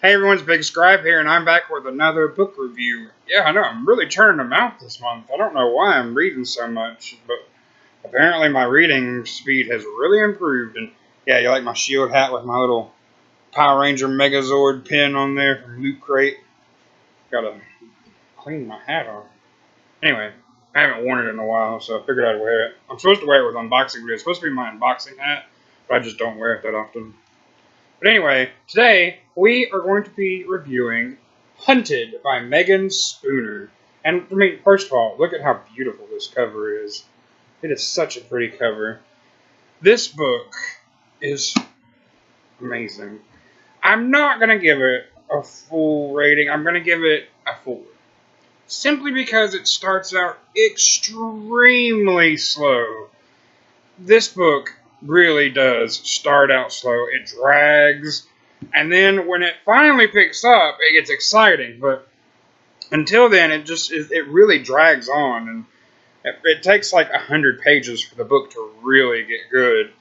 Hey everyone, it's Big Scribe here, and I'm back with another book review. Yeah, I know, I'm really turning them out this month. I don't know why I'm reading so much, but apparently my reading speed has really improved. And yeah, you like my shield hat with my little Power Ranger Megazord pin on there from Loot Crate? Gotta clean my hat off. Anyway, I haven't worn it in a while, so I figured I'd wear it. I'm supposed to wear it with unboxing videos. It's supposed to be my unboxing hat, but I just don't wear it that often. But anyway, today we are going to be reviewing Hunted by Meagan Spooner. And I mean, first of all, look at how beautiful this cover is. It is such a pretty cover. This book is amazing. I'm not going to give it a full rating. I'm going to give it a 4. Simply because it starts out extremely slow. This book really does start out slow. It drags, and then when it finally picks up, it gets exciting. But until then, it really drags on, and it takes like 100 pages for the book to really get good.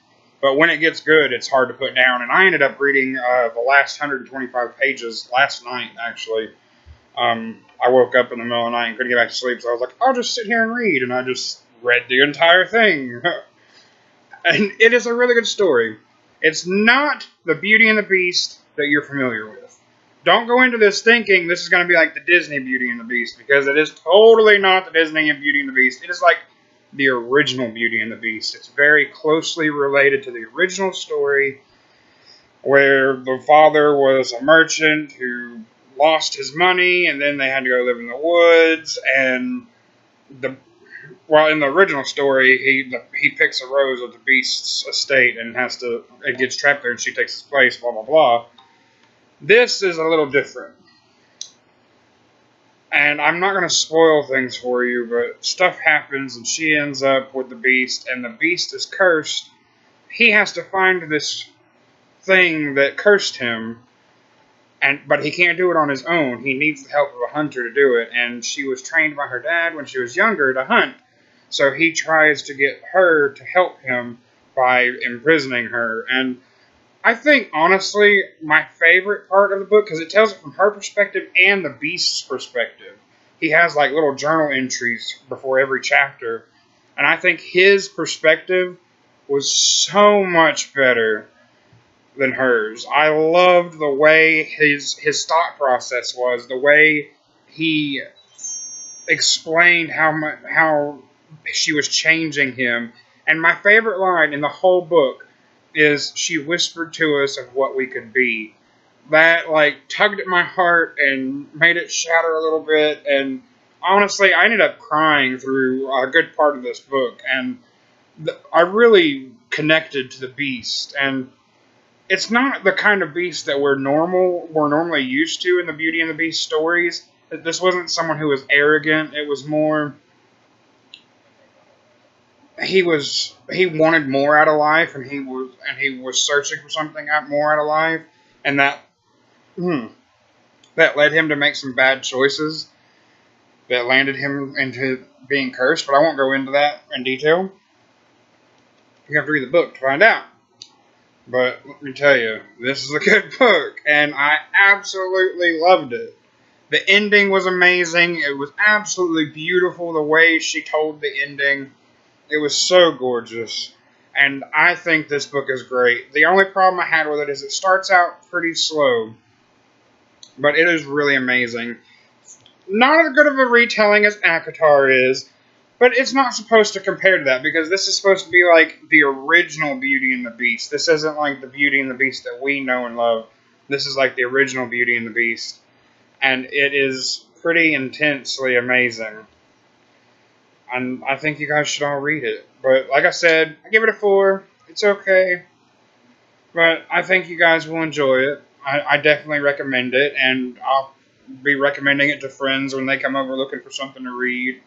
But when it gets good, it's hard to put down. And I ended up reading the last 125 pages last night, actually. I woke up in the middle of the night and couldn't get back to sleep, so I was like, I'll just sit here and read. And I just read the entire thing. And it is a really good story. It's not the Beauty and the Beast that you're familiar with. Don't go into this thinking this is going to be like the Disney Beauty and the Beast, because it is totally not the Disney and Beauty and the Beast. It is like the original Beauty and the Beast. It's very closely related to the original story, where the father was a merchant who lost his money, and then they had to go live in the woods, and in the original story, he picks a rose at the Beast's estate and it gets trapped there, and she takes his place, blah, blah, blah. This is a little different. And I'm not going to spoil things for you, but stuff happens, and she ends up with the Beast, and the Beast is cursed. He has to find this thing that cursed him, but he can't do it on his own. He needs the help of a hunter to do it, and she was trained by her dad when she was younger to hunt. So he tries to get her to help him by imprisoning her. And I think, honestly, my favorite part of the book, because it tells it from her perspective and the Beast's perspective. He has like little journal entries before every chapter. And I think his perspective was so much better than hers. I loved the way his thought process was, the way he explained how she was changing him. And my favorite line in the whole book is, she whispered to us of what we could be. That like tugged at my heart and made it shatter a little bit. And honestly, I ended up crying through a good part of this book, and I really connected to the Beast. And it's not the kind of Beast that we're normally used to in the Beauty and the Beast stories. This wasn't someone who was arrogant. It was more, he wanted more out of life, and he was searching for something more out of life, and that led him to make some bad choices that landed him into being cursed. But I won't go into that in detail. You have to read the book to find out. But let me tell you, this is a good book, and I absolutely loved it. The ending was amazing. It was absolutely beautiful the way she told the ending. It was so gorgeous, and I think this book is great. The only problem I had with it is it starts out pretty slow, but it is really amazing. Not as good of a retelling as ACOTAR is, but it's not supposed to compare to that, because this is supposed to be like the original Beauty and the Beast. This isn't like the Beauty and the Beast that we know and love. This is like the original Beauty and the Beast, and it is pretty intensely amazing. And I think you guys should all read it. But like I said, I give it a 4. It's okay. But I think you guys will enjoy it. I definitely recommend it. And I'll be recommending it to friends when they come over looking for something to read.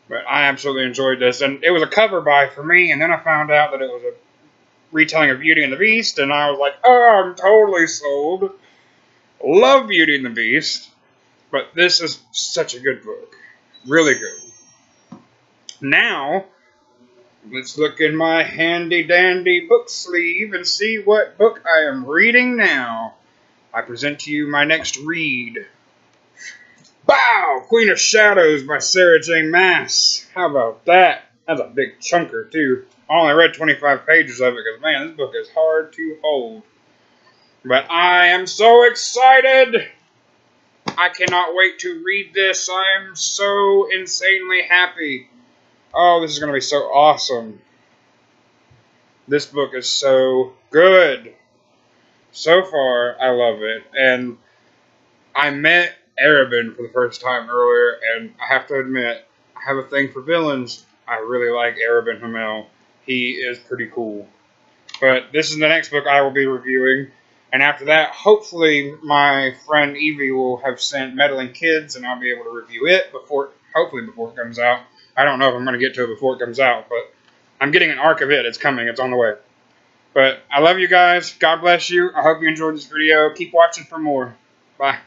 But I absolutely enjoyed this. And it was a cover buy for me. And then I found out that it was a retelling of Beauty and the Beast. And I was like, oh, I'm totally sold. Love Beauty and the Beast. But this is such a good book. Really good. Now, let's look in my handy-dandy book sleeve and see what book I am reading now. I present to you my next read. Bow! Queen of Shadows by Sarah J. Maas. How about that? That's a big chunker, too. I only read 25 pages of it because, man, this book is hard to hold. But I am so excited! I cannot wait to read this. I am so insanely happy. Oh, this is going to be so awesome. This book is so good. So far, I love it. And I met Arabin for the first time earlier, and I have to admit, I have a thing for villains. I really like Arabin Hamel. He is pretty cool. But this is the next book I will be reviewing. And after that, hopefully my friend Evie will have sent Meddling Kids, and I'll be able to review it hopefully before it comes out. I don't know if I'm going to get to it before it comes out, but I'm getting an arc of it. It's coming. It's on the way. But I love you guys. God bless you. I hope you enjoyed this video. Keep watching for more. Bye.